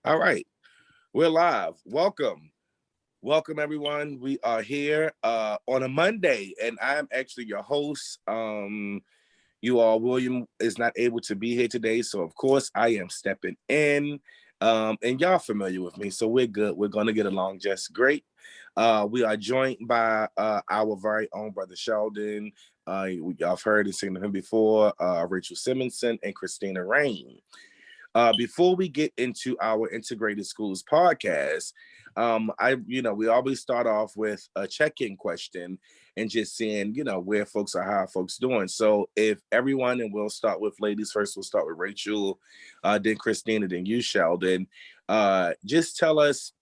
All right, we're live. Welcome everyone. We are here on a Monday, and I'm actually your host. William is not able to be here today, so of course I am stepping in. And y'all familiar with me, so we're good. We're gonna get along just great. We are joined by our very own brother Sheldon. Y'all have heard and seen him before. Rachel Simmonsen and Kristina Raine. Before we get into our integrated schools podcast, we always start off with a check-in question and just seeing, where folks are, how folks doing. So if everyone, and we'll start with ladies first, we'll start with Rachel, then Kristina, then you, Sheldon. Just tell us,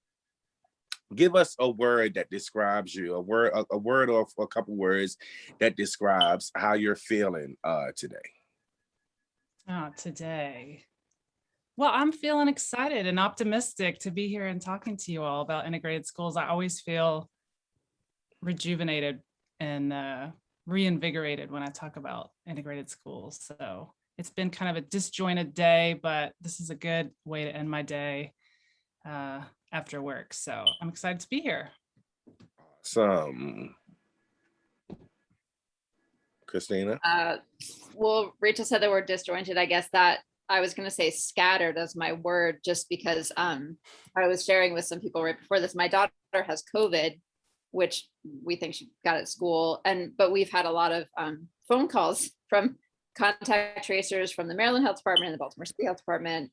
give us a word that describes you, a word or a couple words that describes how you're feeling today. Today. Well, I'm feeling excited and optimistic to be here and talking to you all about integrated schools. I always feel rejuvenated and reinvigorated when I talk about integrated schools. So it's been kind of a disjointed day, but this is a good way to end my day after work. So I'm excited to be here. Awesome. Kristina? Well, Rachel said the word disjointed. I guess that I was going to say scattered as my word, just because I was sharing with some people right before this. My daughter has COVID, which we think she got at school, but we've had a lot of phone calls from contact tracers from the Maryland Health Department and the Baltimore City Health Department,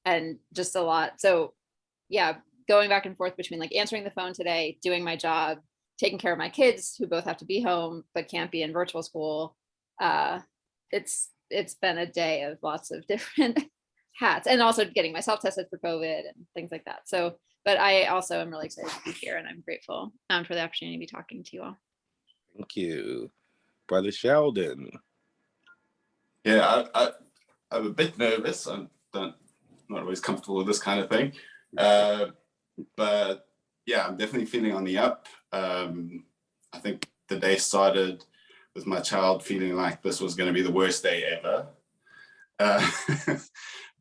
and just a lot. So yeah, going back and forth between like answering the phone today, doing my job, taking care of my kids who both have to be home but can't be in virtual school. It's been a day of lots of different hats, and also getting myself tested for COVID and things like that. So, but I also am really excited to be here, and I'm grateful for the opportunity to be talking to you all. Thank you. Brother Sheldon. Yeah, I'm a bit nervous. I'm not always comfortable with this kind of thing. But yeah, I'm definitely feeling on the up. I think the day started with my child feeling like this was going to be the worst day ever.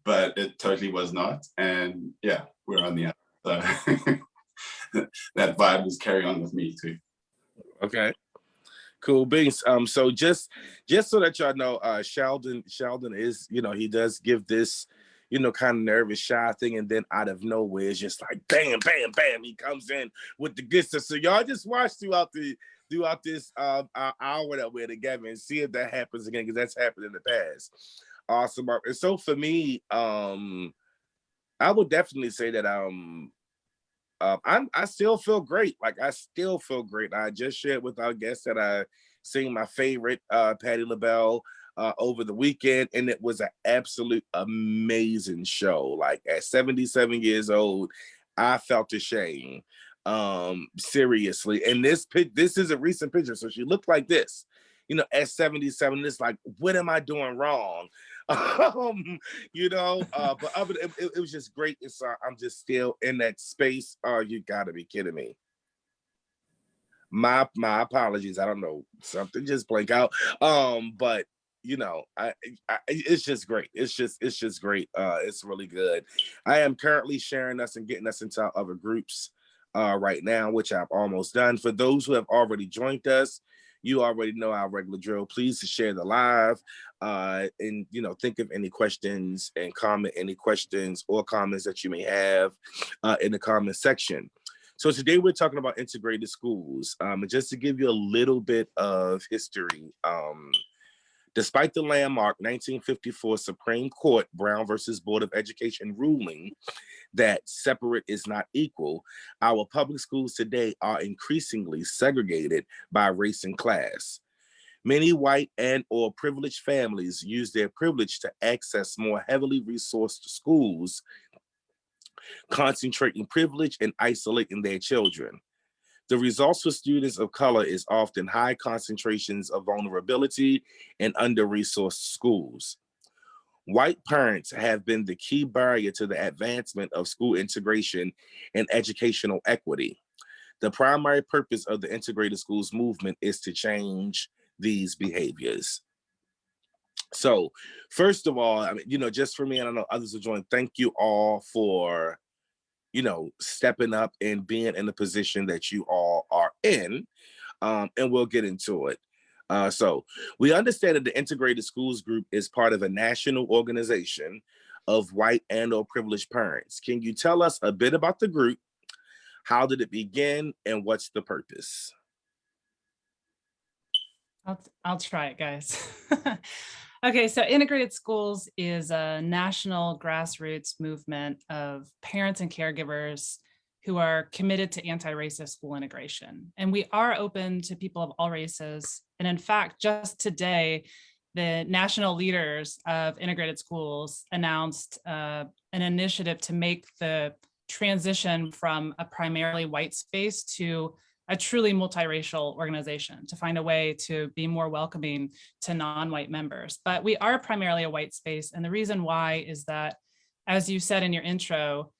But it totally was not. And yeah, we're on the up. So that vibe is carrying on with me too. Okay. Cool beans. So just so that y'all know, Sheldon is, he does give this, kind of nervous, shy thing, and then out of nowhere, it's just like bam, bam, bam. He comes in with the good stuff. So y'all just watch throughout this hour that we're together and see if that happens again, because that's happened in the past. Awesome. And so for me, I would definitely say that I still feel great. Like I still feel great. I just shared with our guests that I sing my favorite Patti LaBelle over the weekend, and it was an absolute amazing show. Like at 77 years old, I felt ashamed. Seriously. And this is a recent picture, so she looked like this. At 77, it's like, what am I doing wrong? But other it was just great. I'm just still in that space. Oh, you gotta be kidding me. My apologies. I don't know, something just blank out. But it's just great. It's just great. It's really good. I am currently sharing us and getting us into other groups right now, which I'm almost done. For those who have already joined us, you already know our regular drill. Please share the live and, think of any questions and comment any questions or comments that you may have in the comment section. So today we're talking about integrated schools. Just to give you a little bit of history, despite the landmark 1954 Supreme Court Brown versus Board of Education ruling that separate is not equal, our public schools today are increasingly segregated by race and class. Many white and or privileged families use their privilege to access more heavily resourced schools, concentrating privilege and isolating their children. The results for students of color is often high concentrations of vulnerability in under-resourced schools. White parents have been the key barrier to the advancement of school integration and educational equity. The primary purpose of the integrated schools movement is to change these behaviors. So first of all, I mean, just for me, and I know others will join, thank you all for, stepping up and being in the position that you all are in. And we'll get into it. So we understand that the Integrated Schools Group is part of a national organization of white and or privileged parents. Can you tell us a bit about the group? How did it begin and what's the purpose? I'll try it, guys. Okay, so Integrated Schools is a national grassroots movement of parents and caregivers who are committed to anti-racist school integration. And we are open to people of all races. And in fact, just today, the national leaders of integrated schools announced an initiative to make the transition from a primarily white space to a truly multiracial organization, to find a way to be more welcoming to non-white members. But we are primarily a white space. And the reason why is that, as you said in your intro,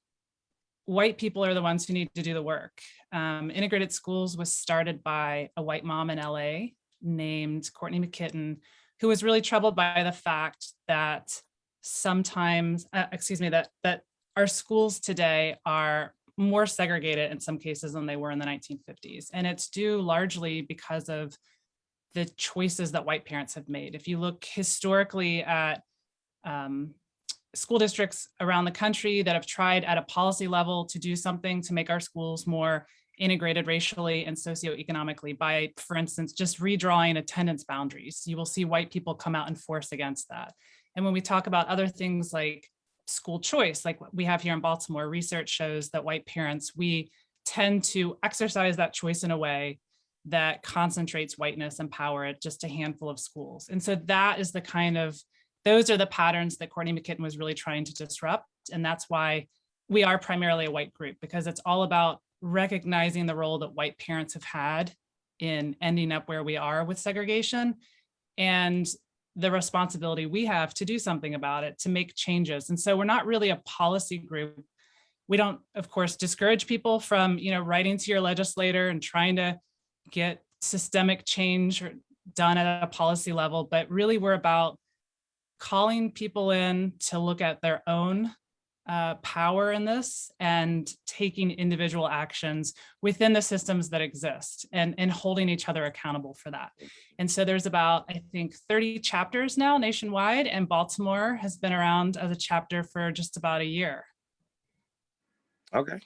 white people are the ones who need to do the work. Integrated Schools was started by a white mom in LA named Courtney McKitten, who was really troubled by the fact that sometimes, that our schools today are more segregated in some cases than they were in the 1950s. And it's due largely because of the choices that white parents have made. If you look historically at school districts around the country that have tried at a policy level to do something to make our schools more integrated racially and socioeconomically by, for instance, just redrawing attendance boundaries, you will see white people come out and force against that. And when we talk about other things like school choice, like what we have here in Baltimore, research shows that white parents, we tend to exercise that choice in a way that concentrates whiteness and power at just a handful of schools. And so that is those are the patterns that Courtney McKitten was really trying to disrupt. And that's why we are primarily a white group, because it's all about recognizing the role that white parents have had in ending up where we are with segregation, and the responsibility we have to do something about it, to make changes. And so we're not really a policy group. We don't, of course, discourage people from, writing to your legislator and trying to get systemic change done at a policy level, but really we're about calling people in to look at their own power in this and taking individual actions within the systems that exist, and holding each other accountable for that. And so there's about, I think, 30 chapters now nationwide, and Baltimore has been around as a chapter for just about a year. Okay.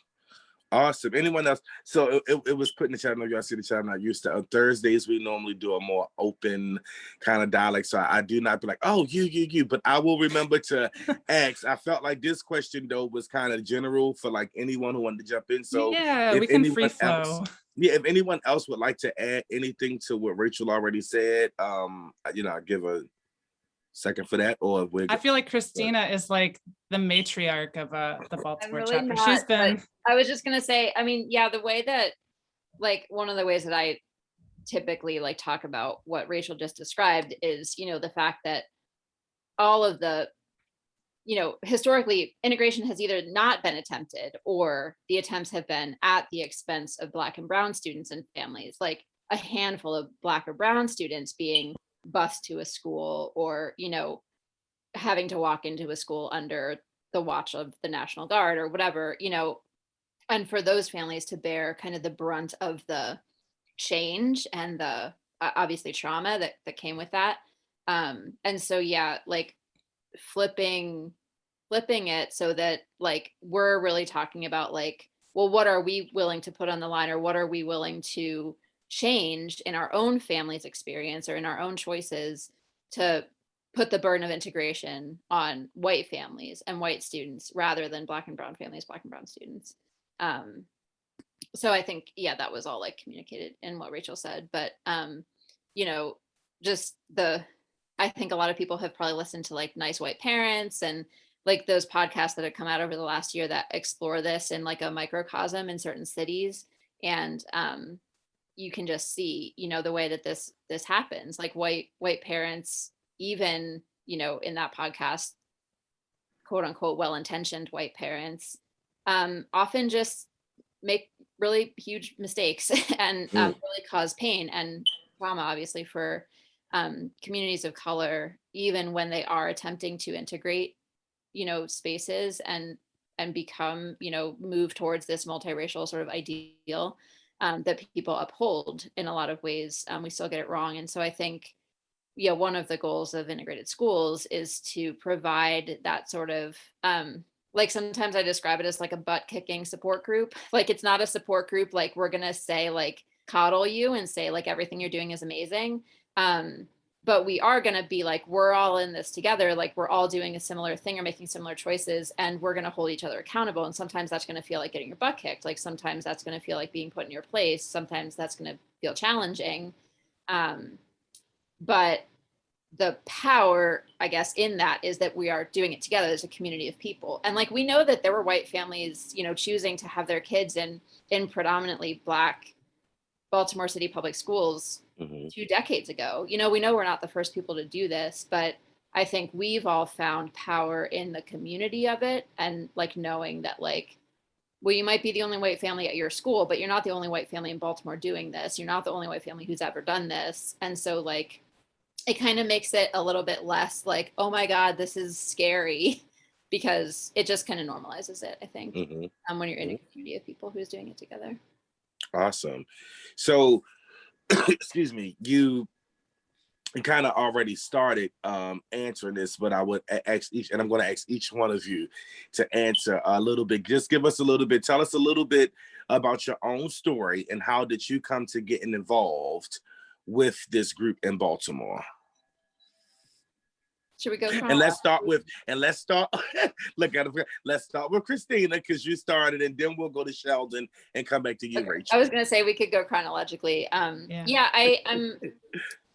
Awesome. Anyone else? So it was put in the chat. I know y'all see the chat. I'm not used to. On Thursdays, we normally do a more open kind of dialect. So I do not be like, oh, you, but I will remember to ask. I felt like this question, though, was kind of general for like anyone who wanted to jump in. So yeah, we can free flow. If anyone else would like to add anything to what Rachel already said, I'll give a second for that. Or I feel like Kristina is like the matriarch of the Baltimore really chapter. Not, She's been. I was just gonna say, I mean, yeah, the way that, like, one of the ways that I typically like talk about what Rachel just described is, the fact that all of the, historically integration has either not been attempted, or the attempts have been at the expense of Black and brown students and families, like a handful of Black or brown students being bused to a school, or, having to walk into a school under the watch of the National Guard or whatever, and for those families to bear kind of the brunt of the change and the obviously trauma that came with that. And so, yeah, like flipping it so that like we're really talking about like, well, what are we willing to put on the line, or what are we willing to change in our own family's experience or in our own choices to put the burden of integration on white families and white students rather than Black and brown families, Black and brown students. So I think, yeah, that was all like communicated in what Rachel said, but I think a lot of people have probably listened to like Nice White Parents and like those podcasts that have come out over the last year that explore this in like a microcosm in certain cities. And you can just see, the way that this happens, like white parents, even, in that podcast, quote unquote, well-intentioned white parents, often just make really huge mistakes and really cause pain and trauma, obviously, for communities of color, even when they are attempting to integrate, spaces and become, move towards this multiracial sort of ideal that people uphold in a lot of ways, we still get it wrong. And so I think, one of the goals of integrated schools is to provide that sort of, like sometimes I describe it as like a butt kicking support group. Like it's not a support group, like we're going to say like coddle you and say like everything you're doing is amazing. But we are going to be like, we're all in this together. Like we're all doing a similar thing or making similar choices, and we're going to hold each other accountable. And sometimes that's going to feel like getting your butt kicked. Like sometimes that's going to feel like being put in your place. Sometimes that's going to feel challenging. But the power, I guess, in that is that we are doing it together as a community of people. And like, we know that there were white families, choosing to have their kids in predominantly Black Baltimore City public schools 2 decades ago. We know we're not the first people to do this, but I think we've all found power in the community of it. And like knowing that like, well, you might be the only white family at your school, but you're not the only white family in Baltimore doing this. You're not the only white family who's ever done this. And so like, it kind of makes it a little bit less like, oh my God, this is scary, because it just kind of normalizes it, I think, when you're in a community of people who's doing it together. Awesome. So, excuse me, you kind of already started answering this, but I would ask each, and I'm going to ask each one of you to answer a little bit. Just give us a little bit, tell us a little bit about your own story and how did you come to getting involved with this group in Baltimore? Should we go? And let's start with Kristina, because you started, and then we'll go to Sheldon and come back to you, Okay. Rachel. I was going to say we could go chronologically.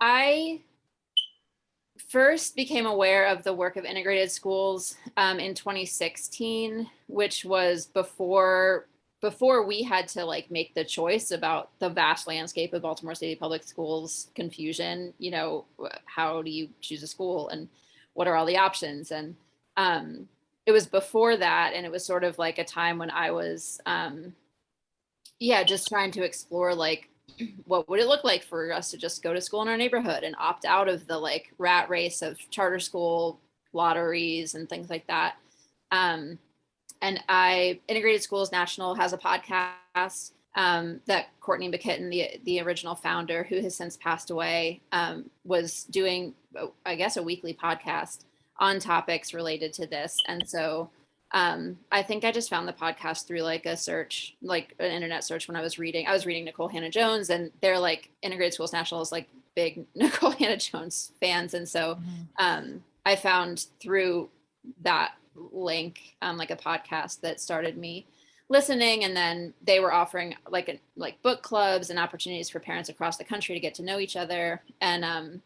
I first became aware of the work of integrated schools in 2016, which was before we had to like make the choice about the vast landscape of Baltimore City public schools confusion. How do you choose a school and what are all the options? And it was before that, and it was sort of like a time when I was just trying to explore like, what would it look like for us to just go to school in our neighborhood and opt out of the like rat race of charter school lotteries and things like that. And Integrated Schools National has a podcast that Courtney McKitton, the original founder, who has since passed away, was doing, I guess, a weekly podcast on topics related to this. And so I think I just found the podcast through like a search, like an internet search when I was reading Nicole Hannah-Jones, and they're like, Integrated Schools National is like big Nicole Hannah-Jones fans. And so I found through that link like a podcast that started me listening, and then they were offering like book clubs and opportunities for parents across the country to get to know each other. And I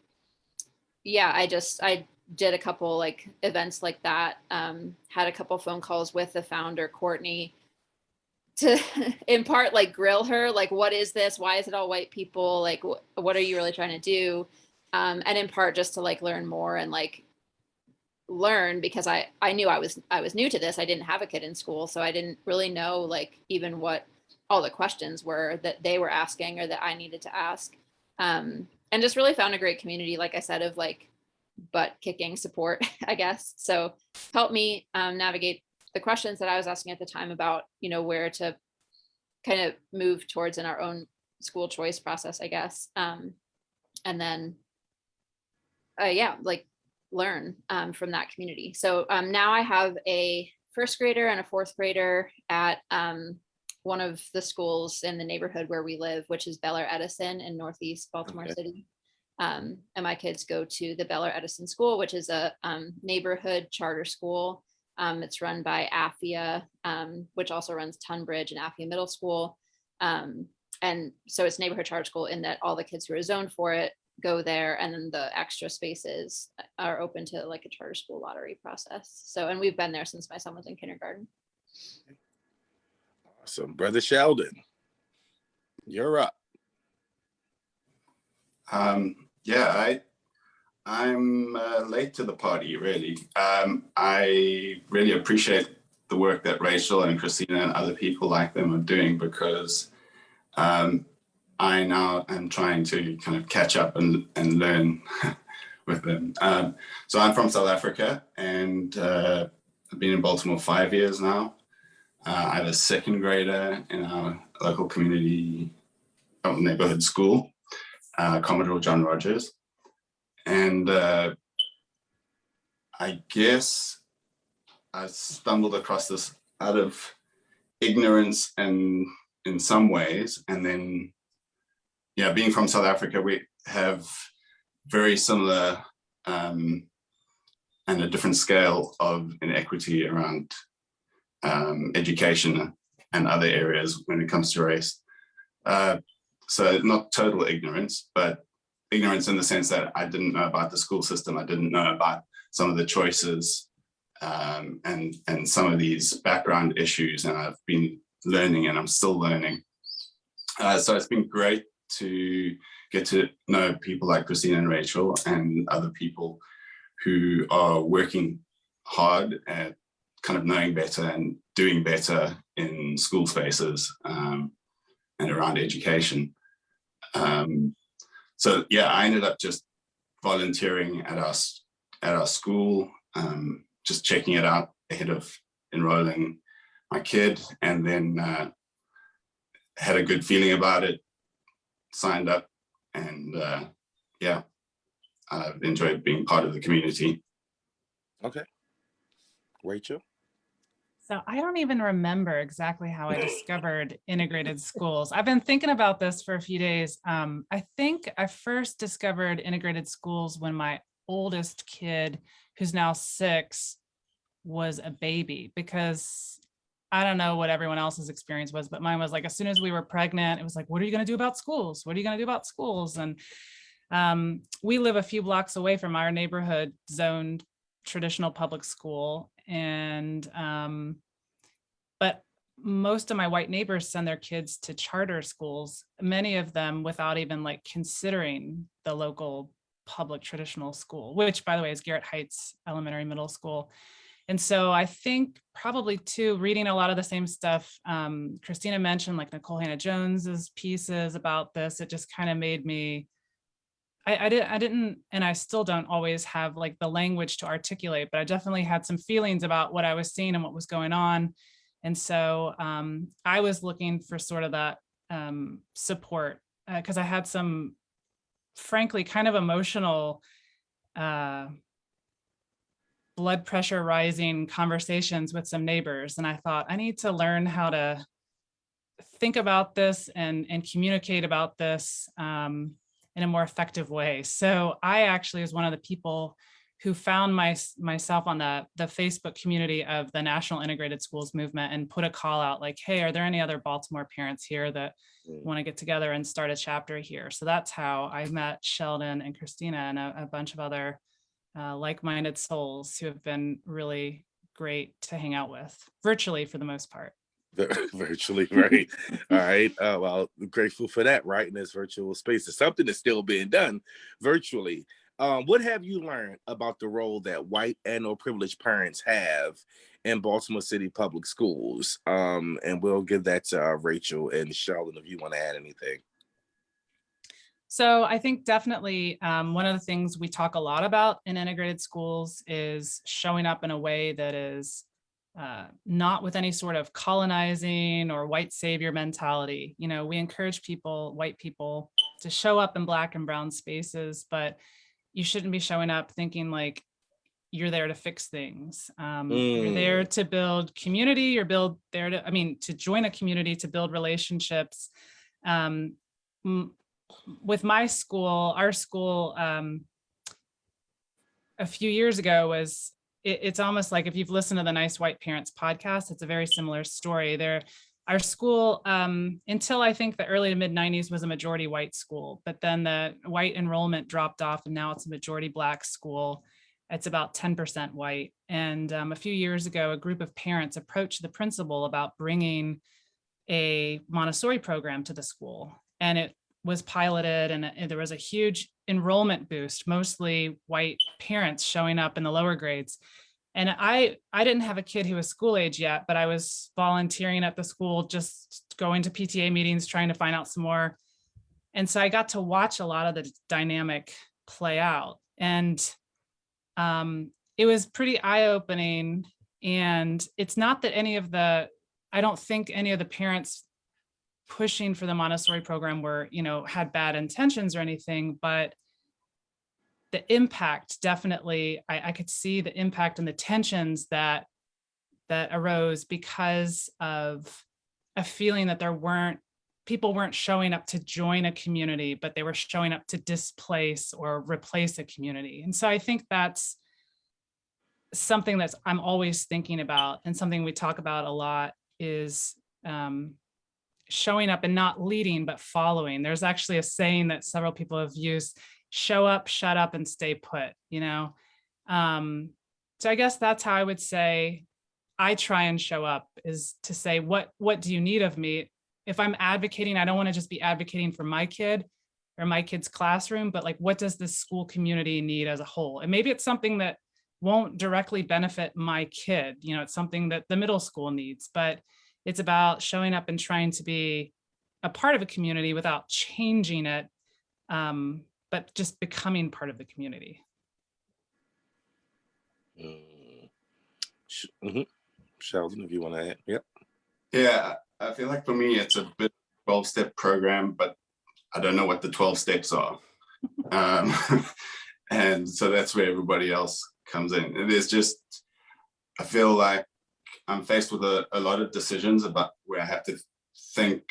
did a couple like events like that, had a couple phone calls with the founder, Courtney, to in part like grill her, like, what is this? Why is it all white people? Like, what are you really trying to do? And in part just to like learn more and like learn, because I knew I was new to this. I didn't have a kid in school, so I didn't really know like even what all the questions were that they were asking or that I needed to ask. And just really found a great community, like I said, of like butt kicking support, I guess. So helped me navigate the questions that I was asking at the time about, where to kind of move towards in our own school choice process, I guess. And then, learn from that community. So now I have a first grader and a fourth grader at one of the schools in the neighborhood where we live, which is Bel Air Edison in Northeast Baltimore City. And my kids go to the Bel Air Edison School, which is a neighborhood charter school. It's run by AFIA, which also runs Tunbridge and AFIA Middle School. And so it's neighborhood charter school in that all the kids who are zoned for it go there, and then the extra spaces are open to like a charter school lottery process. So, and we've been there since my son was in kindergarten. Awesome. Brother Sheldon, you're up. I'm late to the party, really. I really appreciate the work that Rachel and Kristina and other people like them are doing, because I now am trying to kind of catch up and learn with them. So I'm from South Africa, and I've been in Baltimore 5 years now. I have a second grader in our local community neighborhood school, Commodore John Rogers. And I guess I stumbled across this out of ignorance and in some ways, and then being from South Africa, we have very similar and a different scale of inequity around education and other areas when it comes to race. So not total ignorance, but ignorance in the sense that I didn't know about the school system. I didn't know about some of the choices and some of these background issues, and I've been learning, and I'm still learning. So it's been great to get to know people like Kristina and Rachel and other people who are working hard at kind of knowing better and doing better in school spaces and around education. So yeah, I ended up just volunteering at our school, just checking it out ahead of enrolling my kid, and then had a good feeling about it, signed up, and I've enjoyed being part of the community. Okay. Rachel? So I don't even remember exactly how I discovered integrated schools. I've been thinking about this for a few days. I think I first discovered integrated schools when my oldest kid, who's now 6, was a baby, because I don't know what everyone else's experience was, but mine was like, as soon as we were pregnant, it was like, what are you going to do about schools? What are you going to do about schools? And we live a few blocks away from our neighborhood zoned traditional public school. And but most of my white neighbors send their kids to charter schools, many of them without even like considering the local public traditional school, which, by the way, is Garrett Heights Elementary Middle School. And so I think probably too, reading a lot of the same stuff Kristina mentioned, like Nicole Hannah-Jones's pieces about this, it just kind of made me, I didn't, and I still don't always have like the language to articulate, but I definitely had some feelings about what I was seeing and what was going on. And so I was looking for sort of that support because I had some, frankly, kind of emotional blood pressure rising conversations with some neighbors. And I thought, I need to learn how to think about this and communicate about this in a more effective way. So I actually was one of the people who found myself on the Facebook community of the National Integrated Schools movement and put a call out like, hey, are there any other Baltimore parents here that want to get together and start a chapter here? So that's how I met Sheldon and Kristina and a bunch of other like-minded souls who have been really great to hang out with, virtually for the most part. Virtually, right? All right. Well, I'm grateful for that, right? In this virtual space, it's something that's still being done virtually. What have you learned about the role that white and or privileged parents have in Baltimore City public schools? And we'll give that to Rachel and Sheldon if you want to add anything. So I think definitely one of the things we talk a lot about in integrated schools is showing up in a way that is not with any sort of colonizing or white savior mentality. You know, we encourage people, white people, to show up in Black and brown spaces, but you shouldn't be showing up thinking like you're there to fix things. You're there to build community, you're there to join a community, to build relationships. With my school, our school, a few years ago was, it's almost like if you've listened to the Nice White Parents podcast, it's a very similar story. Our school, until I think the early to mid 90s, was a majority white school, but then the white enrollment dropped off and now it's a majority Black school. It's about 10% white. And a few years ago, a group of parents approached the principal about bringing a Montessori program to the school. And it was piloted and there was a huge enrollment boost, mostly white parents showing up in the lower grades. And I didn't have a kid who was school age yet, but I was volunteering at the school, just going to PTA meetings, trying to find out some more And so I got to watch a lot of the dynamic play out. And it was pretty eye-opening. And it's not that I don't think any of the parents pushing for the Montessori program were, had bad intentions or anything, but the impact definitely, I could see the impact and the tensions that arose because of a feeling that people weren't showing up to join a community, but they were showing up to displace or replace a community. And so I think that's something that I'm always thinking about, and something we talk about a lot is showing up and not leading, but following. There's actually a saying that several people have used: show up, shut up, and stay put, So I guess that's how I would say I try and show up, is to say, what do you need of me? If I'm advocating, I don't want to just be advocating for my kid or my kid's classroom, but like, what does this school community need as a whole? And maybe it's something that won't directly benefit my kid. It's something that the middle school needs, but it's about showing up and trying to be a part of a community without changing it, but just becoming part of the community. Sheldon, if you want to add. Yep. Yeah, I feel like for me, it's a bit 12-step program, but I don't know what the 12 steps are. And so that's where everybody else comes in. It is just, I feel like I'm faced with a lot of decisions about where I have to think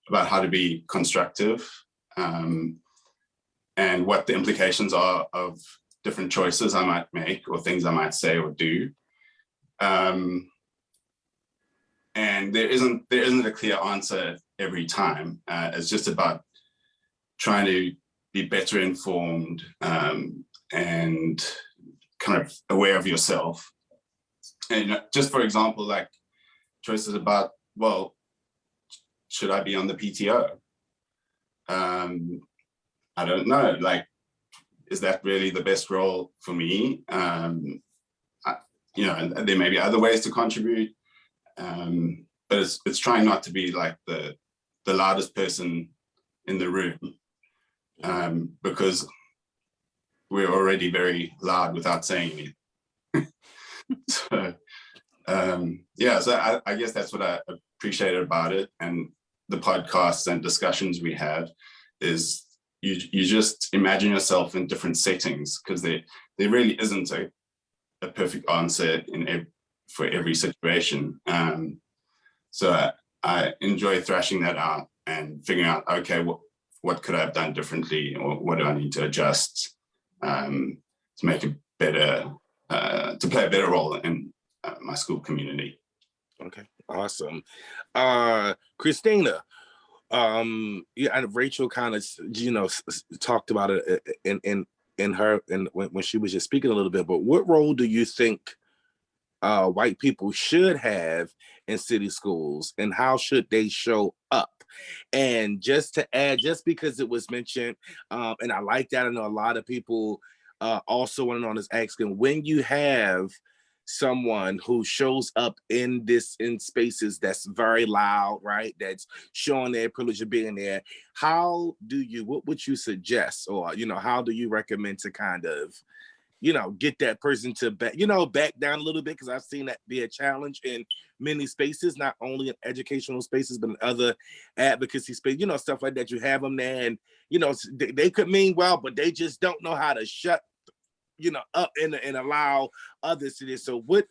about how to be constructive, and what the implications are of different choices I might make or things I might say or do. And there isn't a clear answer every time. It's just about trying to be better informed, and kind of aware of yourself. And just for example, like choices about, well, should I be on the PTO? I don't know, like, is that really the best role for me? There may be other ways to contribute, but it's trying not to be like the loudest person in the room, because we're already very loud without saying it. So I guess that's what I appreciated about it, and the podcasts and discussions we have is you just imagine yourself in different settings, because there really isn't a perfect answer for every situation. So I enjoy thrashing that out and figuring out, okay, what could I have done differently, or what do I need to adjust to make it better, to play a better role in my school community. Okay, awesome. Kristina, and Rachel kind of talked about it when she was just speaking a little bit, but what role do you think white people should have in city schools, and how should they show up? And just to add, just because it was mentioned, and I like that, I know a lot of people also want to know, is asking, when you have someone who shows up in spaces that's very loud, right, that's showing their privilege of being there, what would you suggest, or how do you recommend to kind of get that person to back down a little bit? Because I've seen that be a challenge in many spaces, not only in educational spaces, but in other advocacy space, stuff like that. You have them there, and they could mean well, but they just don't know how to shut up and allow others to this. So what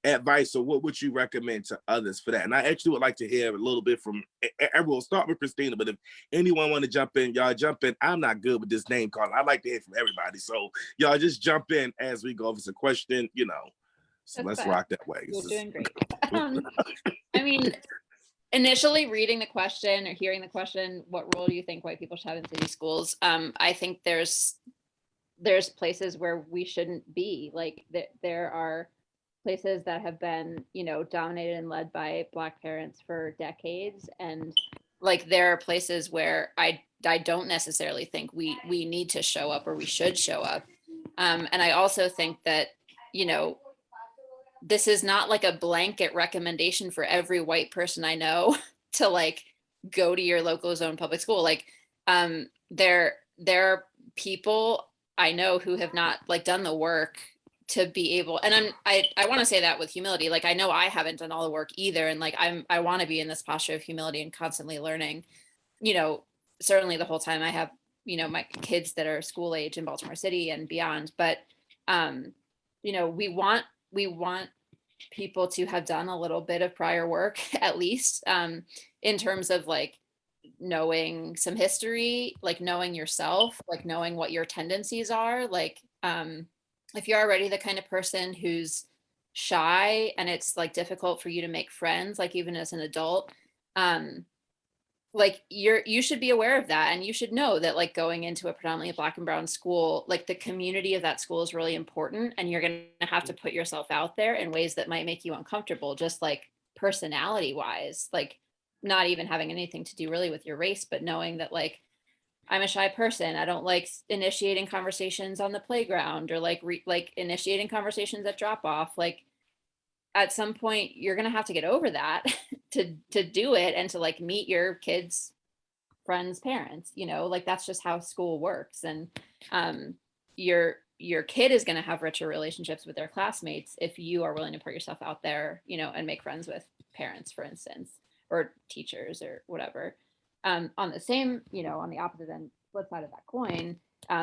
advice, or what would you recommend to others for that? And I actually would like to hear a little bit from everyone. We'll start with Kristina, but if anyone want to jump in, y'all jump in. I'm not good with this name calling. I'd like to hear from everybody, so y'all just jump in as we go. If it's a question, so That's let's fine. rock that way. You're doing great. I mean, initially reading the question or hearing the question, what role do you think white people should have in city schools? I think there's places where we shouldn't be. Like there are places that have been, dominated and led by Black parents for decades, and like there are places where I don't necessarily think we need to show up, or we should show up. And I also think that this is not like a blanket recommendation for every white person I know to like go to your local zone public school. Like, there are people I know who have not like done the work to be able, and I want to say that with humility. Like, I know I haven't done all the work either. And like, I want to be in this posture of humility and constantly learning, you know, certainly the whole time I have, you know, my kids that are school age in Baltimore City and beyond. But, you know, we want people to have done a little bit of prior work, at least, in terms of like knowing some history, like knowing yourself, like knowing what your tendencies are. Like, if you're already the kind of person who's shy and it's like difficult for you to make friends, like even as an adult, like you should be aware of that. And you should know that like going into a predominantly Black and brown school, like the community of that school is really important. And you're going to have to put yourself out there in ways that might make you uncomfortable, just like personality wise, like not even having anything to do really with your race, but knowing that like, I'm a shy person. I don't like initiating conversations on the playground or like initiating conversations at drop off. Like, at some point you're going to have to get over that to do it and to like meet your kids' friends' parents, you know, like that's just how school works. And your kid is going to have richer relationships with their classmates if you are willing to put yourself out there, you know, and make friends with parents, for instance, or teachers or whatever. On the same, you know, on the opposite end, flip side of that coin,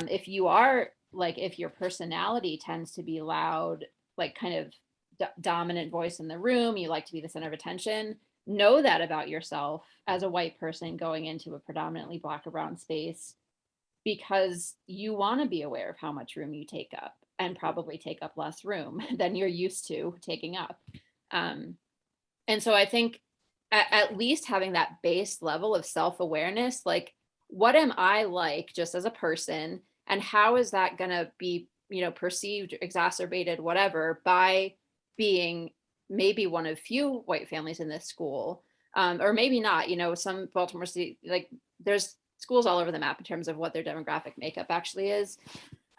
if you are like, if your personality tends to be loud, like kind of dominant voice in the room, you like to be the center of attention, know that about yourself as a white person going into a predominantly Black or brown space, because you want to be aware of how much room you take up and probably take up less room than you're used to taking up. And so I think at least having that base level of self-awareness, like what am I like just as a person, and how is that going to be, you know, perceived, exacerbated, whatever, by being maybe one of few white families in this school, or maybe not, you know, some Baltimore City, like there's schools all over the map in terms of what their demographic makeup actually is.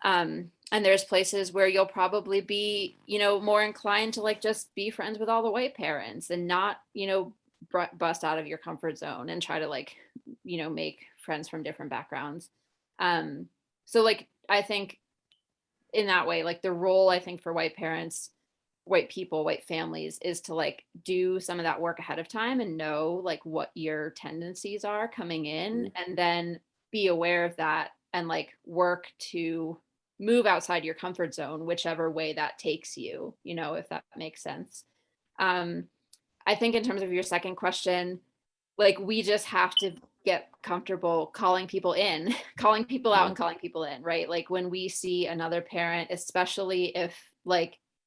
And there's places where you'll probably be, you know, more inclined to like just be friends with all the white parents and not, you know, bust out of your comfort zone and try to like, you know, make friends from different backgrounds. So like, I think in that way, like the role I think for white parents, white people, white families is to like do some of that work ahead of time and know like what your tendencies are coming in, and then be aware of that and like work to move outside your comfort zone, whichever way that takes you, you know, if that makes sense. I think in terms of your second question, like we just have to get comfortable calling people in, calling people out and calling people in, right? Like when we see another parent, especially if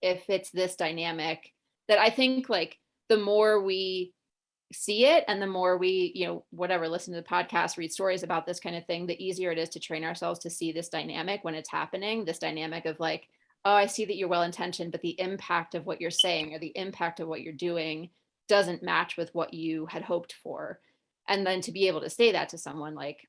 it's this dynamic, that I think like the more we see it and the more we, you know, whatever, listen to the podcast, read stories about this kind of thing, the easier it is to train ourselves to see this dynamic when it's happening, this dynamic of like, oh, I see that you're well-intentioned, but the impact of what you're saying or the impact of what you're doing doesn't match with what you had hoped for. And then to be able to say that to someone, like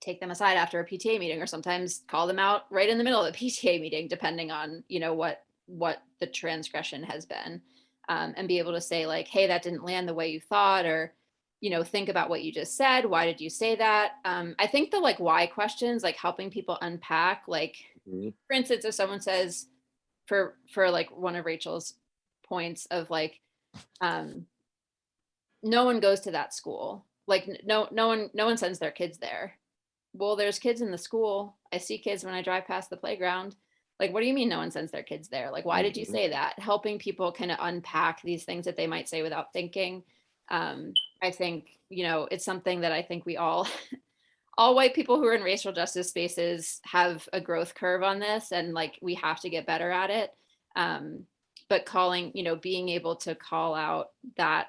take them aside after a PTA meeting, or sometimes call them out right in the middle of the PTA meeting, depending on, you know, what the transgression has been, and be able to say like, hey, that didn't land the way you thought, or, you know, think about what you just said. Why did you say that? I think the like why questions, like helping people unpack, like, for instance, if someone says, for like one of Rachel's points of like, no one goes to that school. Like no one sends their kids there. Well, there's kids in the school. I see kids when I drive past the playground. Like, what do you mean no one sends their kids there? Like, why did you say that? Helping people kind of unpack these things that they might say without thinking. I think, you know, it's something that I think we all white people who are in racial justice spaces have a growth curve on this, and like we have to get better at it. But calling, you know, being able to call out that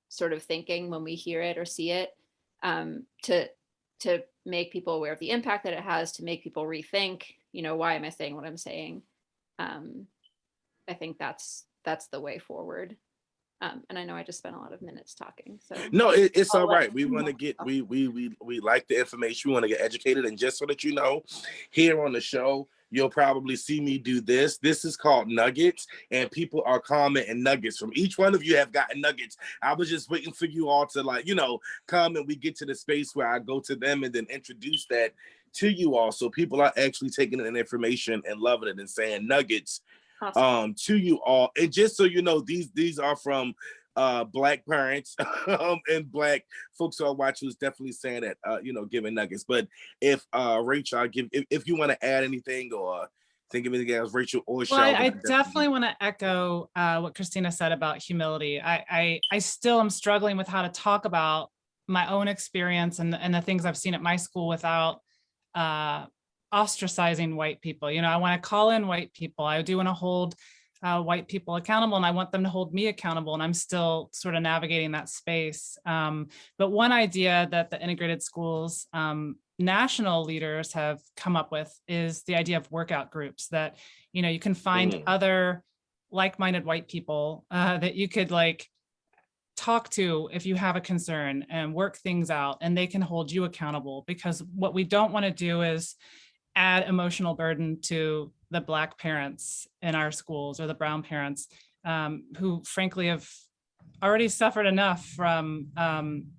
sort of thinking when we hear it or see it, to make people aware of the impact that it has, to make people rethink, you know, why am I saying what I'm saying? I think that's the way forward. And I know I just spent a lot of minutes talking. So no, it's all right. We want to get we like the information. We want to get educated, and just so that you know, here on the show, you'll probably see me do this. This is called nuggets, and people are commenting nuggets. From each one of you have gotten nuggets. I was just waiting for you all to, like, you know, come and we get to the space where I go to them and then introduce that to you all. So people are actually taking in information and loving it and saying nuggets Awesome. to you all. And just so you know, these are from Black parents and Black folks who are watching, who's definitely saying that, you know, giving nuggets. But if Rachel, if you want to add anything or think of anything else, Rachel or Well, Sheldon, I definitely want to echo what Kristina said about humility. I still am struggling with how to talk about my own experience and the things I've seen at my school without ostracizing white people. You know, I want to call in white people. I do want to hold white people accountable, and I want them to hold me accountable. And I'm still sort of navigating that space. But one idea that the integrated schools national leaders have come up with is the idea of workout groups, that, you know, you can find other like-minded white people that you could like talk to if you have a concern and work things out, and they can hold you accountable. Because what we don't want to do is add emotional burden to the Black parents in our schools, or the brown parents who frankly have already suffered enough from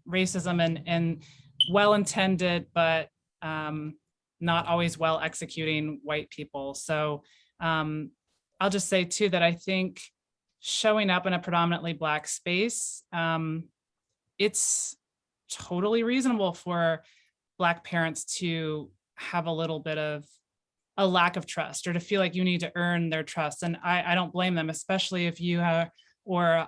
racism and well-intended, but not always well executing white people. So I'll just say too, that I think showing up in a predominantly Black space, it's totally reasonable for Black parents to have a little bit of a lack of trust, or to feel like you need to earn their trust. And I don't blame them, especially if you have, or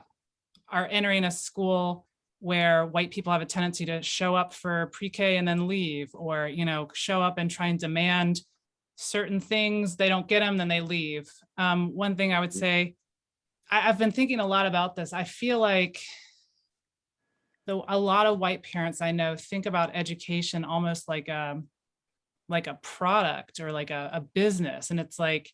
are entering a school where white people have a tendency to show up for pre-K and then leave, or, you know, show up and try and demand certain things. They don't get them, then they leave. One thing I would say, I've been thinking a lot about this. I feel like a lot of white parents I know think about education almost like a product, or like a business. And it's like,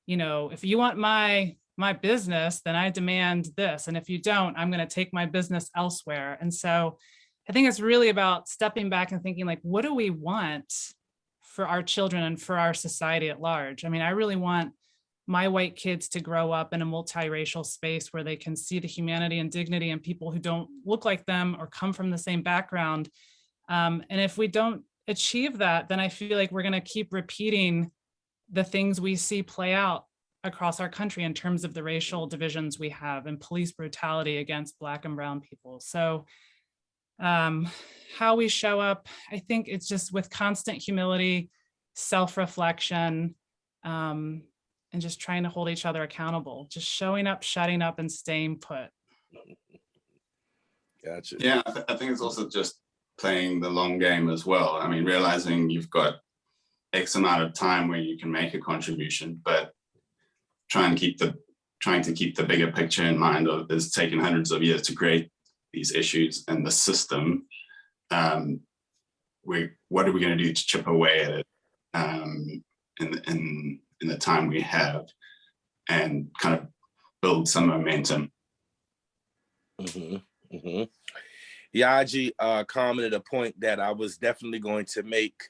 you know, if you want my business, then I demand this. And if you don't, I'm going to take my business elsewhere. And so I think it's really about stepping back and thinking, like, what do we want for our children and for our society at large? I mean, I really want my white kids to grow up in a multiracial space where they can see the humanity and dignity in people who don't look like them or come from the same background. And if we don't achieve that, then I feel like we're going to keep repeating the things we see play out across our country in terms of the racial divisions we have and police brutality against Black and brown people. So how we show up, I think it's just with constant humility, self-reflection, and just trying to hold each other accountable, just showing up, shutting up, and staying put. Gotcha. Yeah, I think it's also just playing the long game as well. I mean, realizing you've got X amount of time where you can make a contribution, but trying to keep the bigger picture in mind. It's taken hundreds of years to create these issues and the system. What are we going to do to chip away at it in the time we have, and kind of build some momentum? Yaji commented a point that I was definitely going to make,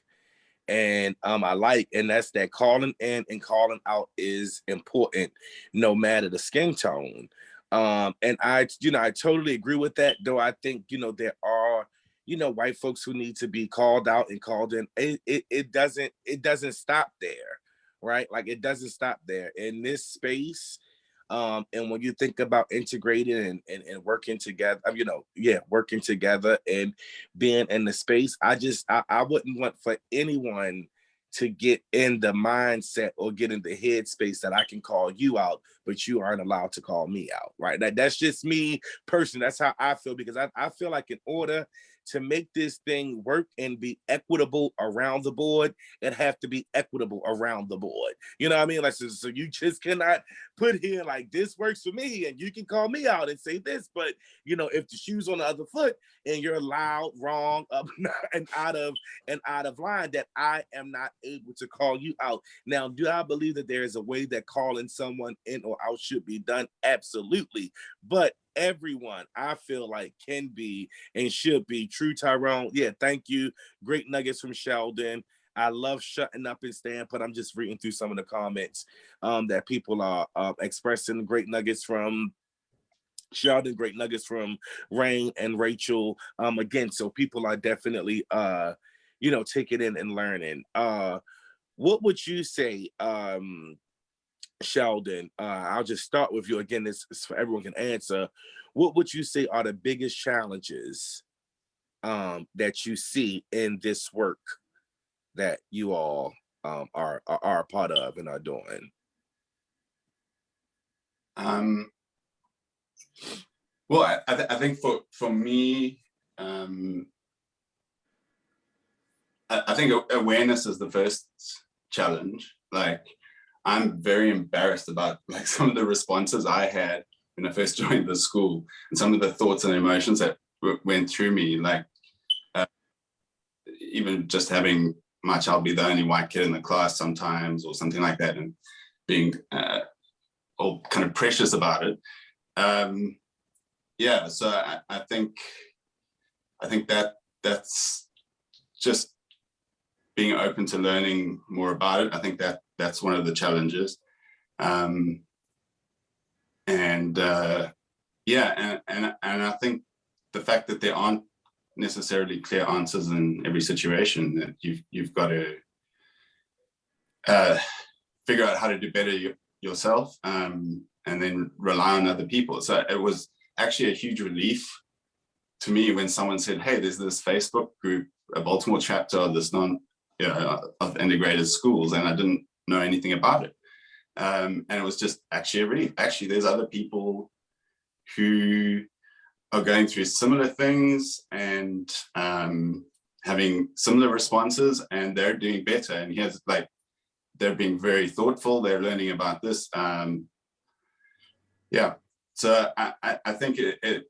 and I like, and that's that calling in and calling out is important, no matter the skin tone. And I totally agree with that. Though I think, there are, white folks who need to be called out and called in. It doesn't stop there, right? Like, it doesn't stop there in this space. And when you think about integrating and working together, working together and being in the space, I wouldn't want for anyone to get in the mindset or get in the headspace that I can call you out, but you aren't allowed to call me out, right? That's just me personally. That's how I feel, because I feel like in order to make this thing work and be equitable around the board, it have to be equitable around the board. You know what I mean? Like, so you just cannot put here like, this works for me and you can call me out and say this, but if the shoe's on the other foot and you're loud, wrong, up and out of line, that I am not able to call you out. Now, do I believe that there is a way that calling someone in or out should be done? Absolutely. But everyone, I feel like, can be and should be true. Tyrone, yeah, thank you. Great nuggets from Sheldon. I love shutting up and staying put. I'm just reading through some of the comments that people are expressing. Great nuggets from Sheldon, great nuggets from Rain and Rachel. Again, so people are definitely taking in and learning. What would you say, Sheldon? I'll just start with you again. This is for everyone can answer. What would you say are the biggest challenges that you see in this work that you all are a part of and are doing? Well, I think for me, I think awareness is the first challenge. Like, I'm very embarrassed about like some of the responses I had when I first joined the school, and some of the thoughts and emotions that went through me. Like, even just having my child be the only white kid in the class sometimes, or something like that, and being all kind of precious about it. Yeah, so I think that's just being open to learning more about it. I think that's one of the challenges. And I think the fact that there aren't necessarily clear answers in every situation, that you've got to figure out how to do better yourself, and then rely on other people. So it was actually a huge relief to me when someone said, hey, there's this Facebook group, a Baltimore chapter of this of integrated schools, and I didn't know anything about it. And it was just actually a relief. Actually, there's other people who are going through similar things and having similar responses, and they're doing better. And here's like, they're being very thoughtful. They're learning about this. Yeah. So I think it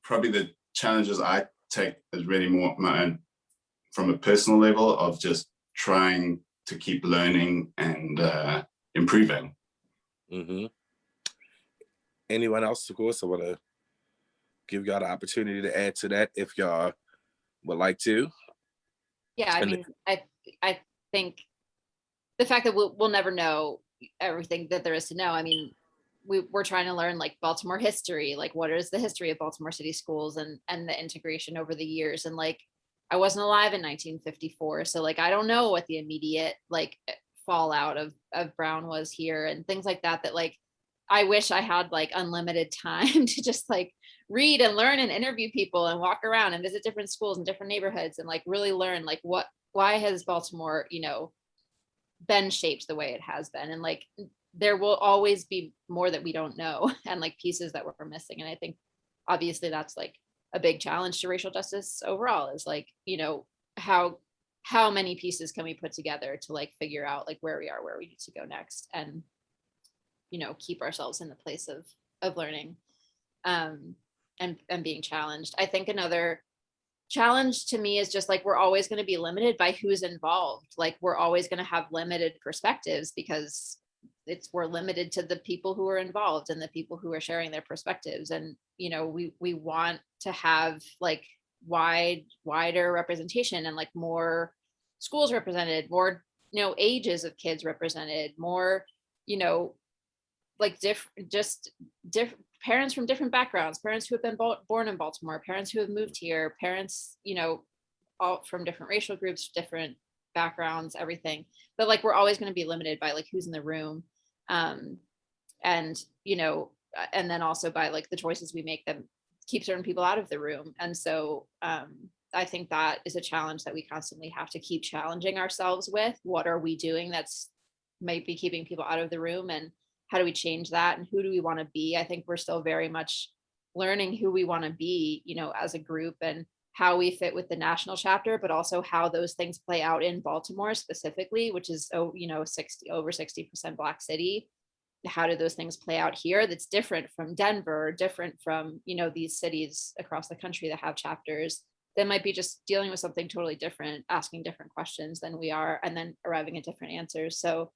probably the challenges I take is really more my own, from a personal level, of just trying to keep learning and improving. Mm-hmm. Anyone else? Of course, I want to give y'all the opportunity to add to that if y'all would like to. Yeah, I mean, I think the fact that we'll never know everything that there is to know. I mean, we're trying to learn like Baltimore history, like what is the history of Baltimore City schools and the integration over the years. And like, I wasn't alive in 1954, so like I don't know what the immediate like fallout of Brown was here and things like that. That like I wish I had like unlimited time to just like read and learn and interview people and walk around and visit different schools and different neighborhoods and like really learn like why has Baltimore, been shaped the way it has been. And like there will always be more that we don't know and like pieces that we're missing. And I think obviously that's like a big challenge to racial justice overall, is like, how many pieces can we put together to like figure out like where we are, where we need to go next, and keep ourselves in the place of learning and being challenged. I think another challenge to me is just like we're always going to be limited by who's involved. Like we're always going to have limited perspectives because we're limited to the people who are involved and the people who are sharing their perspectives. And we want to have like wider representation and like more schools represented, more ages of kids represented, more like different parents from different backgrounds, parents who have been born in Baltimore, parents who have moved here, parents, all from different racial groups, different backgrounds, everything. But like, we're always going to be limited by like who's in the room. And then also by like the choices we make that keep certain people out of the room. And so I think that is a challenge that we constantly have to keep challenging ourselves with. What are we doing that's might be keeping people out of the room, and how do we change that, and who do we want to be? I think we're still very much learning who we want to be, as a group, and how we fit with the national chapter, but also how those things play out in Baltimore specifically, which is, over 60% Black city. How do those things play out here? That's different from Denver, different from, these cities across the country that have chapters that might be just dealing with something totally different, asking different questions than we are, and then arriving at different answers. So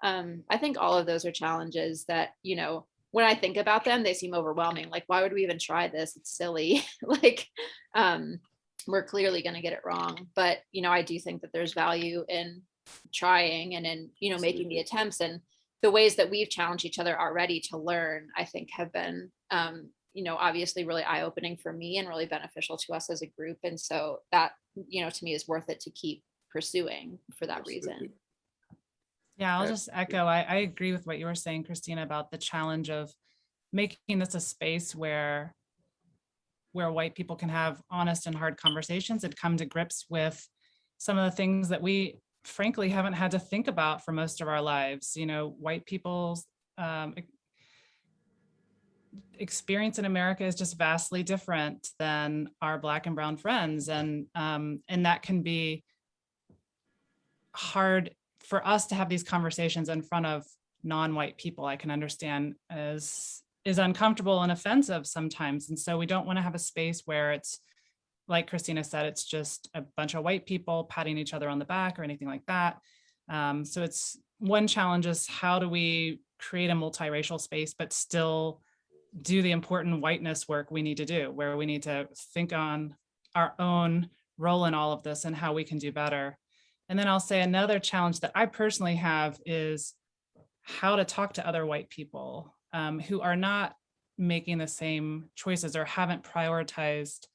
I think all of those are challenges that, when I think about them, they seem overwhelming. Like, why would we even try this? It's silly. Like, we're clearly going to get it wrong. But, I do think that there's value in trying and in, making the attempts, and the ways that we've challenged each other already to learn, I think have been, obviously really eye-opening for me and really beneficial to us as a group. And so that, to me is worth it to keep pursuing for that reason. Yeah, I'll just echo. I agree with what you were saying, Kristina, about the challenge of making this a space where white people can have honest and hard conversations and come to grips with some of the things that we frankly haven't had to think about for most of our lives. White people's experience in America is just vastly different than our Black and brown friends, and that can be hard for us to have these conversations in front of non-white people. I can understand is uncomfortable and offensive sometimes, and so we don't want to have a space where it's, like Kristina said, it's just a bunch of white people patting each other on the back or anything like that. So it's one challenge is how do we create a multiracial space but still do the important whiteness work we need to do, where we need to think on our own role in all of this and how we can do better. And then I'll say another challenge that I personally have is how to talk to other white people who are not making the same choices or haven't prioritized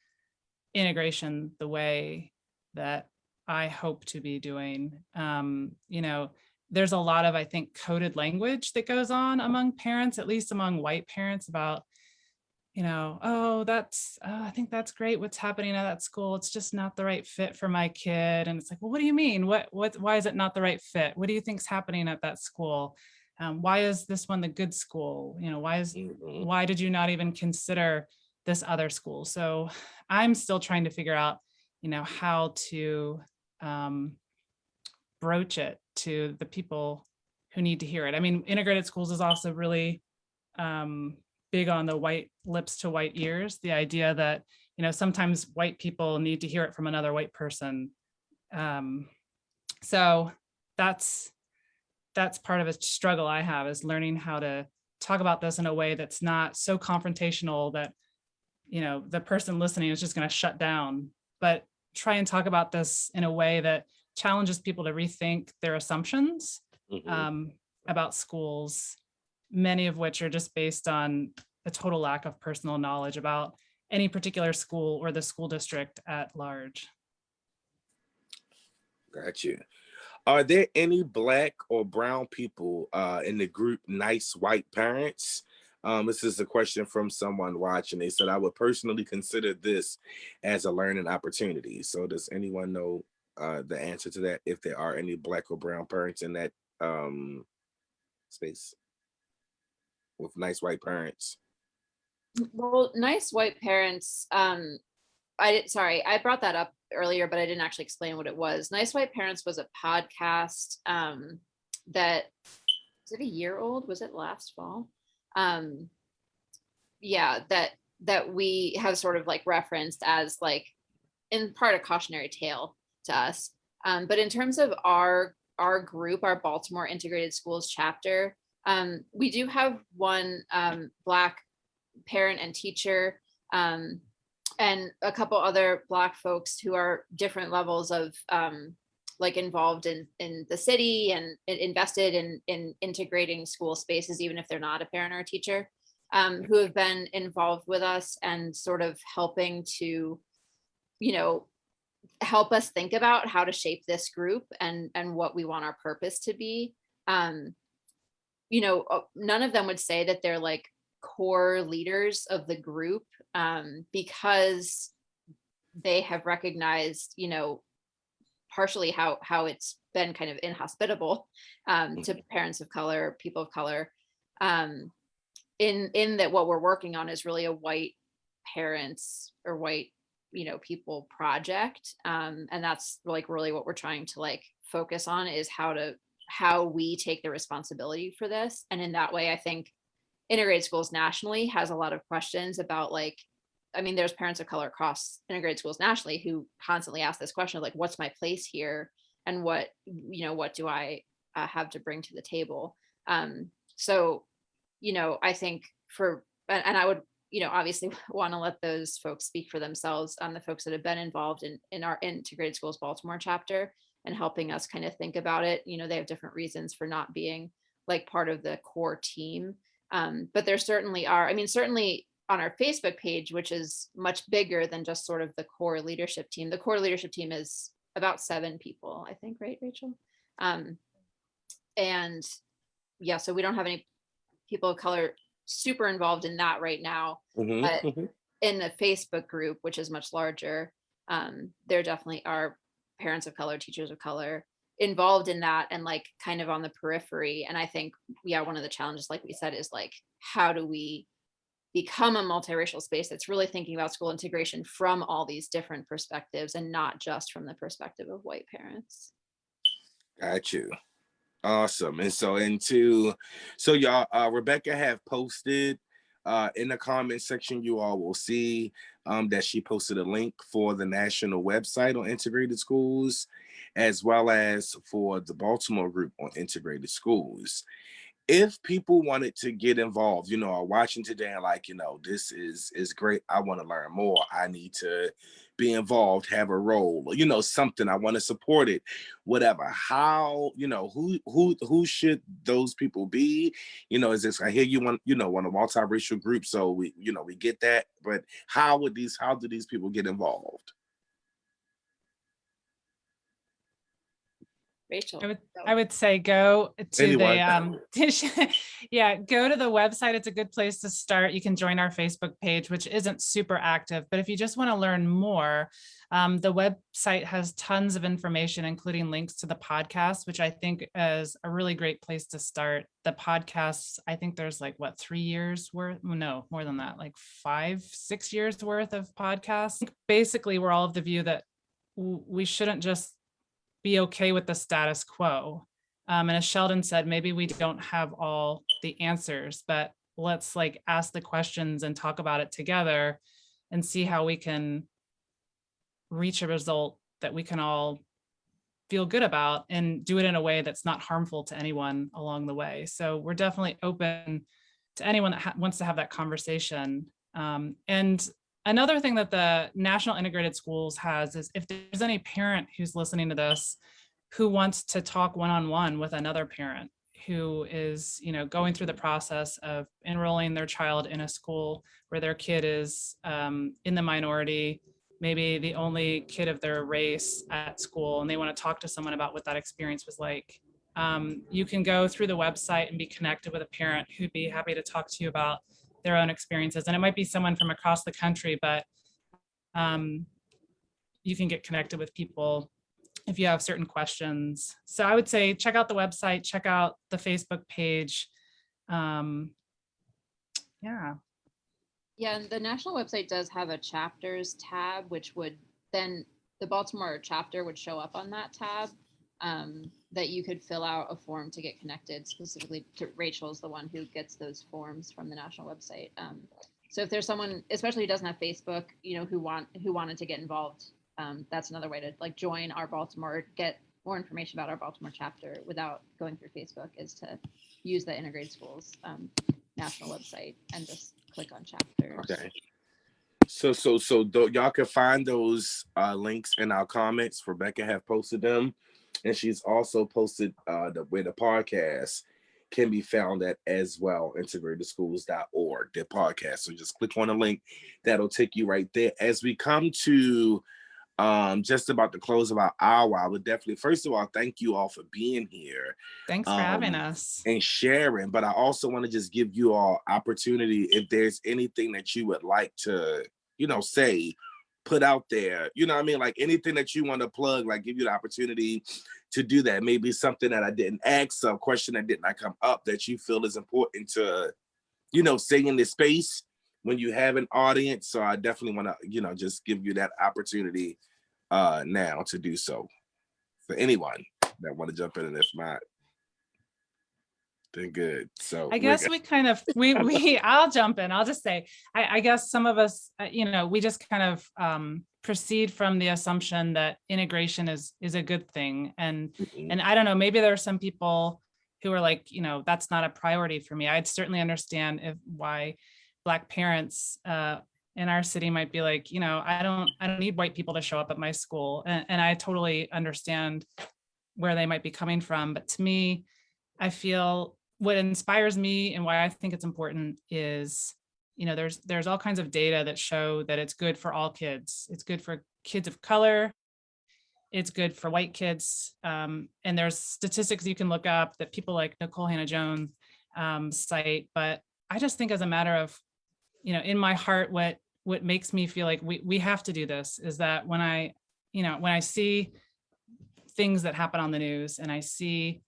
integration the way that I hope to be doing. There's a lot of, I think, coded language that goes on among parents, at least among white parents, about, I think that's great what's happening at that school. It's just not the right fit for my kid. And it's like, well, what do you mean? Why is it not the right fit? What do you think's happening at that school? Why is this one the good school? Why did you not even consider this other school? So I'm still trying to figure out, how to broach it to the people who need to hear it. I mean, integrated schools is also really big on the white lips to white ears, the idea that, sometimes white people need to hear it from another white person. So that's part of a struggle I have, is learning how to talk about this in a way that's not so confrontational that, the person listening is just going to shut down, but try and talk about this in a way that challenges people to rethink their assumptions about schools, many of which are just based on a total lack of personal knowledge about any particular school or the school district at large. Got you. Are there any Black or brown people in the group Nice White Parents? This is a question from someone watching. They said, I would personally consider this as a learning opportunity. So does anyone know the answer to that, if there are any Black or brown parents in that space with Nice White Parents? Well, Nice White Parents, I brought that up earlier, but I didn't actually explain what it was. Nice White Parents was a podcast that, is it a year old? Was it last fall? That we have sort of like referenced as like in part a cautionary tale to us. But in terms of our group, our Baltimore Integrated Schools chapter, we do have one Black parent and teacher, and a couple other Black folks who are different levels of like involved in the city and invested in integrating school spaces, even if they're not a parent or a teacher, who have been involved with us and sort of helping to, help us think about how to shape this group and what we want our purpose to be. None of them would say that they're like core leaders of the group, because they have recognized, partially how it's been kind of inhospitable to parents of color, people of color, in that what we're working on is really a white parents or white, people project. And that's like really what we're trying to like focus on, is how we take the responsibility for this. And in that way, I think integrated schools nationally has a lot of questions about like, I mean, there's parents of color across integrated schools nationally who constantly ask this question of like, what's my place here? And what do I have to bring to the table? So, I think and I would, obviously want to let those folks speak for themselves, the folks that have been involved in our Integrated Schools Baltimore chapter and helping us kind of think about it. They have different reasons for not being like part of the core team. But there certainly are, certainly on our Facebook page, which is much bigger than just sort of the core leadership team. The core leadership team is about 7 people, I think, right, Rachel? And yeah, so we don't have any people of color super involved in that right now. But in the Facebook group, which is much larger, there definitely are parents of color, teachers of color involved in that, and like kind of on the periphery. And I think, yeah, one of the challenges, like we said, is like, how do we become a multiracial space that's really thinking about school integration from all these different perspectives and not just from the perspective of white parents? Got you. Awesome. And so y'all, Rebecca have posted in the comment section, you all will see that she posted a link for the national website on integrated schools, as well as for the Baltimore group on integrated schools. If people wanted to get involved, are watching today and like, this is great, I want to learn more, I need to be involved, have a role, or, something, I want to support it, whatever, how, who should those people be? Is this, I hear you want, want a multiracial group, so we get that, but how do these people get involved? Rachel. I would say go to Anyone. yeah, go to the website. It's a good place to start. You can join our Facebook page, which isn't super active, but if you just want to learn more, the website has tons of information, including links to the podcast, which I think is a really great place to start. The podcasts, I think there's like 3 years worth, no, more than that, like 5-6 years worth of podcasts. Basically, we're all of the view that we shouldn't just be okay with the status quo. And as Sheldon said, maybe we don't have all the answers, but let's like ask the questions and talk about it together and see how we can reach a result that we can all feel good about and do it in a way that's not harmful to anyone along the way. So we're definitely open to anyone that wants to have that conversation. And another thing that the National Integrated Schools has is if there's any parent who's listening to this who wants to talk one-on-one with another parent who is, going through the process of enrolling their child in a school where their kid is in the minority, maybe the only kid of their race at school, and they want to talk to someone about what that experience was like. You can go through the website and be connected with a parent who'd be happy to talk to you about their own experiences. And it might be someone from across the country, but you can get connected with people if you have certain questions. So I would say, check out the website, check out the Facebook page. Yeah. Yeah, and the national website does have a chapters tab, which would then the Baltimore chapter would show up on that tab, that you could fill out a form to get connected specifically to. Rachel's the one who gets those forms from the national website. So if there's someone, especially who doesn't have Facebook, who wanted to get involved, that's another way to like join our Baltimore, get more information about our Baltimore chapter without going through Facebook, is to use the Integrated Schools national website and just click on chapters. Okay. So y'all can find those links in our comments. Rebecca have posted them, and she's also posted where the podcast can be found at as well, integratedschools.org, their podcast. So just click on the link, that'll take you right there. As we come to just about the close of our hour, I would definitely, first of all, thank you all for being here. Thanks for having us and sharing. But I also want to just give you all opportunity, if there's anything that you would like to, say, put out there, like anything that you want to plug, like give you the opportunity to do that. Maybe something that I didn't ask, a question that did not come up that you feel is important to, say in this space when you have an audience. So I definitely want to, just give you that opportunity now to do so for anyone that want to jump in, and if not, then good. So I guess we kind of, I'll jump in. I'll just say, I guess some of us, we just kind of proceed from the assumption that integration is a good thing. And I don't know, maybe there are some people who are like, that's not a priority for me. I'd certainly understand why Black parents in our city might be like, I don't need white people to show up at my school. And I totally understand where they might be coming from. But to me, I feel what inspires me and why I think it's important is, there's all kinds of data that show that it's good for all kids. It's good for kids of color. It's good for white kids. And there's statistics you can look up that people like Nicole Hannah-Jones cite. But I just think as a matter of, in my heart, what makes me feel like we have to do this is that when I see things that happen on the news and I see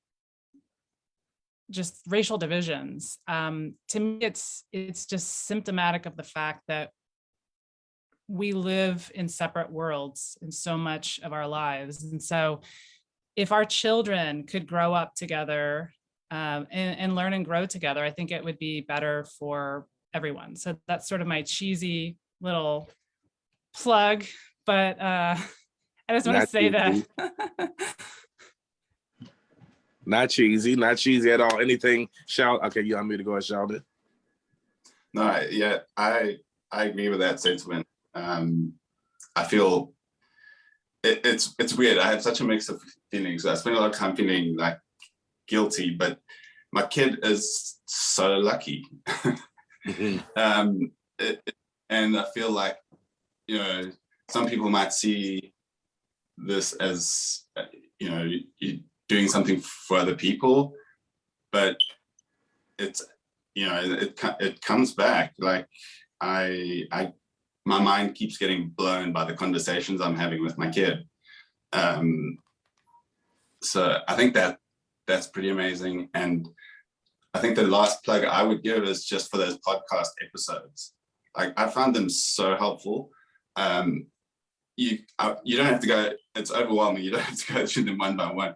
just racial divisions, to me, it's just symptomatic of the fact that we live in separate worlds in so much of our lives. And so if our children could grow up together and learn and grow together, I think it would be better for everyone. So that's sort of my cheesy little plug, but I just want to say that. Not cheesy at all. Anything, Sheldon? Okay, you want me to go ahead, Sheldon? No, yeah, I agree with that sentiment. I feel it's weird. I have such a mix of feelings. I spend a lot of time feeling like guilty, but my kid is so lucky. And I feel like, some people might see this as, you doing something for other people, but it's, it comes back. Like my mind keeps getting blown by the conversations I'm having with my kid. So I think that's pretty amazing. And I think the last plug I would give is just for those podcast episodes. Like, I found them so helpful. You don't have to go, it's overwhelming. You don't have to go through them one by one.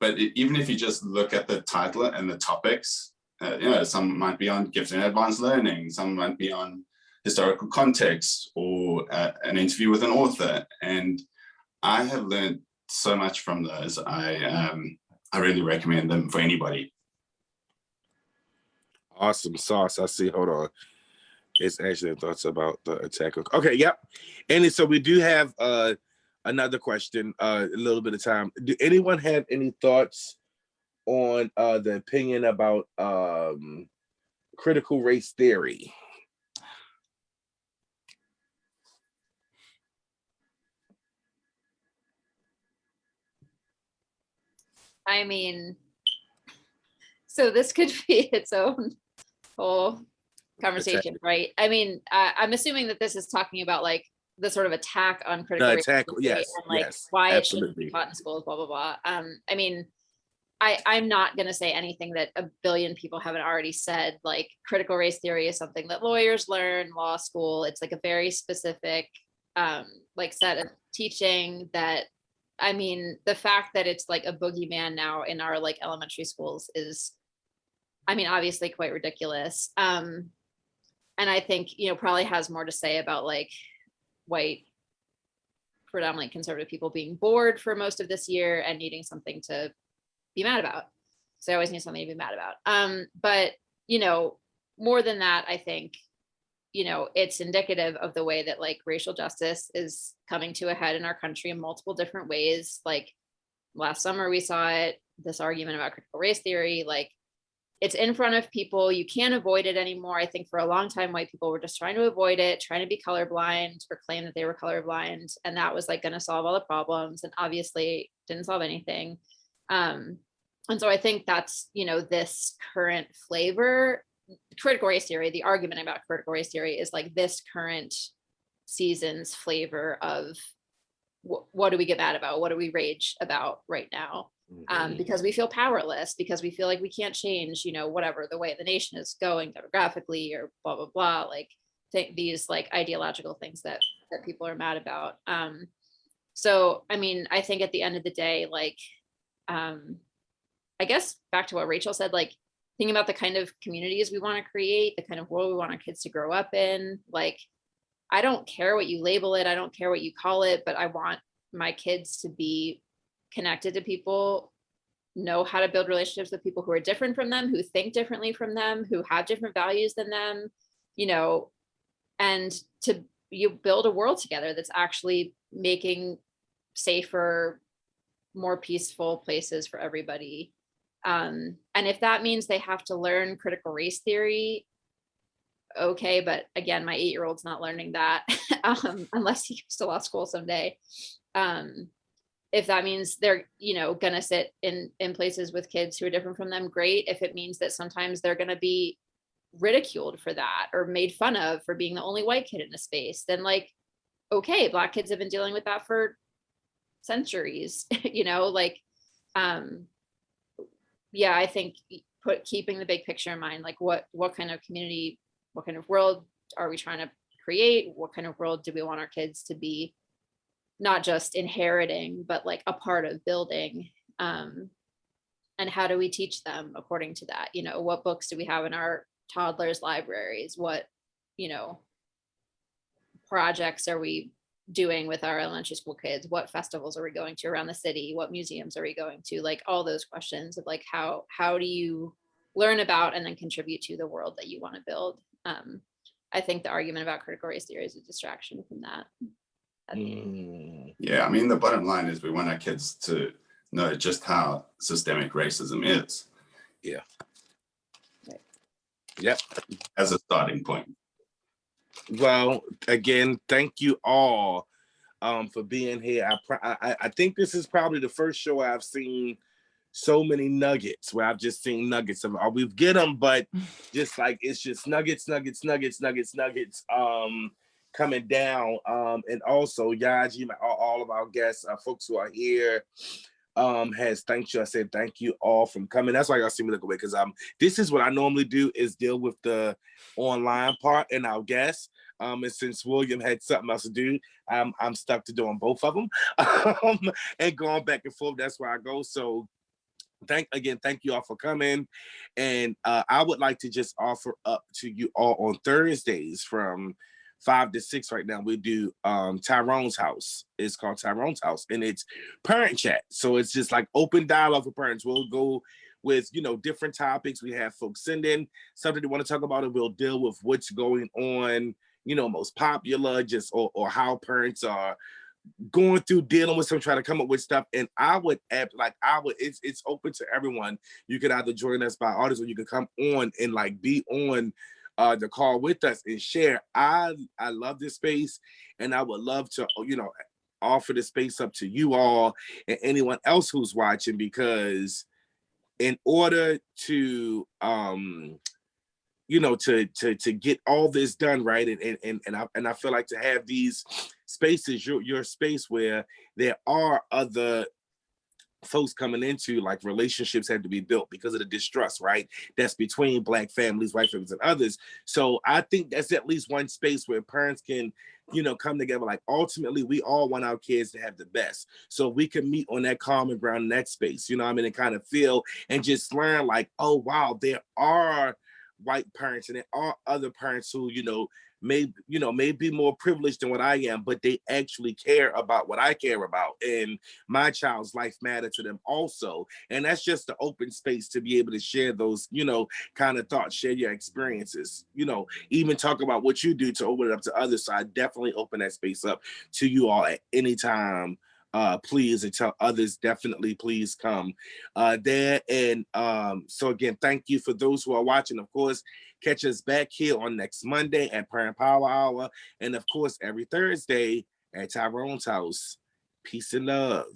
But even if you just look at the title and the topics, some might be on gifted and advanced learning, some might be on historical context, or an interview with an author. And I have learned so much from those. I really recommend them for anybody. Awesome sauce. I see. Hold on. It's actually thoughts about the attack. Okay, yep. And so we do have another question, a little bit of time. Do anyone have any thoughts on the opinion about critical race theory? I mean, so this could be its own whole conversation, right? I mean, I'm assuming that this is talking about like the sort of attack on critical race theory yes, and like yes, why absolutely. it shouldn't be taught in schools, blah, blah, blah. I mean, I'm not going to say anything that a billion people haven't already said. Like, critical race theory is something that lawyers learn, law school. It's like a very specific like set of teaching that, I mean, the fact that it's like a boogeyman now in our like elementary schools is, I mean, obviously quite ridiculous. And I think, probably has more to say about like white, predominantly conservative people being bored for most of this year and needing something to be mad about. So I always need something to be mad about. But, more than that, I think, it's indicative of the way that like racial justice is coming to a head in our country in multiple different ways. Like, last summer we saw it, this argument about critical race theory, like, it's in front of people. You can't avoid it anymore. I think for a long time, white people were just trying to avoid it, trying to be colorblind or claim that they were colorblind. And that was like going to solve all the problems, and obviously didn't solve anything. And so I think that's, this current flavor, critical race theory, the argument about critical race theory is like this current season's flavor of what do we get mad about? What do we rage about right now? Because we feel powerless, because we feel like we can't change, whatever the way the nation is going demographically or blah, blah, blah, like these like ideological things that people are mad about. So, I mean, I think at the end of the day, like, I guess back to what Rachel said, like, thinking about the kind of communities we want to create, the kind of world we want our kids to grow up in. Like, I don't care what you label it, I don't care what you call it, but I want my kids to be connected to people, know how to build relationships with people who are different from them, who think differently from them, who have different values than them, you know, and you build a world together that's actually making safer, more peaceful places for everybody. And if that means they have to learn critical race theory, okay, but again, my 8-year-old's not learning that unless he goes to law school someday. If that means they're, gonna sit in places with kids who are different from them, great. If it means that sometimes they're gonna be ridiculed for that or made fun of for being the only white kid in a space, then like, okay, Black kids have been dealing with that for centuries, yeah, I think keeping the big picture in mind, like what kind of community, what kind of world are we trying to create? What kind of world do we want our kids to be not just inheriting, but like a part of building? And how do we teach them according to that? What books do we have in our toddlers' libraries? What, projects are we doing with our elementary school kids? What festivals are we going to around the city? What museums are we going to? Like all those questions of like, how do you learn about and then contribute to the world that you want to build? I think the argument about critical race theory is a distraction from that. Yeah, I mean, the bottom line is we want our kids to know just how systemic racism is. Yeah. Right. Yep. As a starting point. Well, again, thank you all for being here. I think this is probably the first show I've seen so many nuggets where I've just seen nuggets of we get them, but just like it's just nuggets coming down. And also Yaji, all of our guests, folks who are here, has thanked you. I said thank you all from coming. That's why y'all see me look away, because this is what I normally do, is deal with the online part and our guests. And since William had something else to do, I'm stuck to doing both of them and going back and forth. That's where I go. So thank you all for coming. And I would like to just offer up to you all on Thursdays from 5 to 6 right now, we do Tyrone's house. It's called Tyrone's house, and it's parent chat. So it's just like open dialogue for parents. We'll go with different topics. We have folks send in something they want to talk about, and we'll deal with what's going on, most popular, just or how parents are going through dealing with some, trying to come up with stuff. And it's open to everyone. You could either join us by audience, or you could come on and like be on the call with us and share. I love this space, and I would love to offer the space up to you all and anyone else who's watching, because in order to to get all this done right, and I feel like to have these spaces, your space where there are other folks coming into, like, relationships had to be built because of the distrust, right? That's between Black families, white families, and others. So I think that's at least one space where parents can, come together. Like, ultimately, we all want our kids to have the best. So we can meet on that common ground in that space, and kind of feel and just learn like, oh, wow, there are white parents and there are other parents who, may be more privileged than what I am, but they actually care about what I care about, and my child's life matter to them also. And that's just the open space to be able to share those, kind of thoughts, share your experiences, even talk about what you do to open it up to others. So I definitely open that space up to you all at any time. Please, and tell others, definitely please come there. And so again, thank you for those who are watching. Of course, catch us back here on next Monday at Parent Power Hour, and of course every Thursday at Tyrone's house. Peace and love.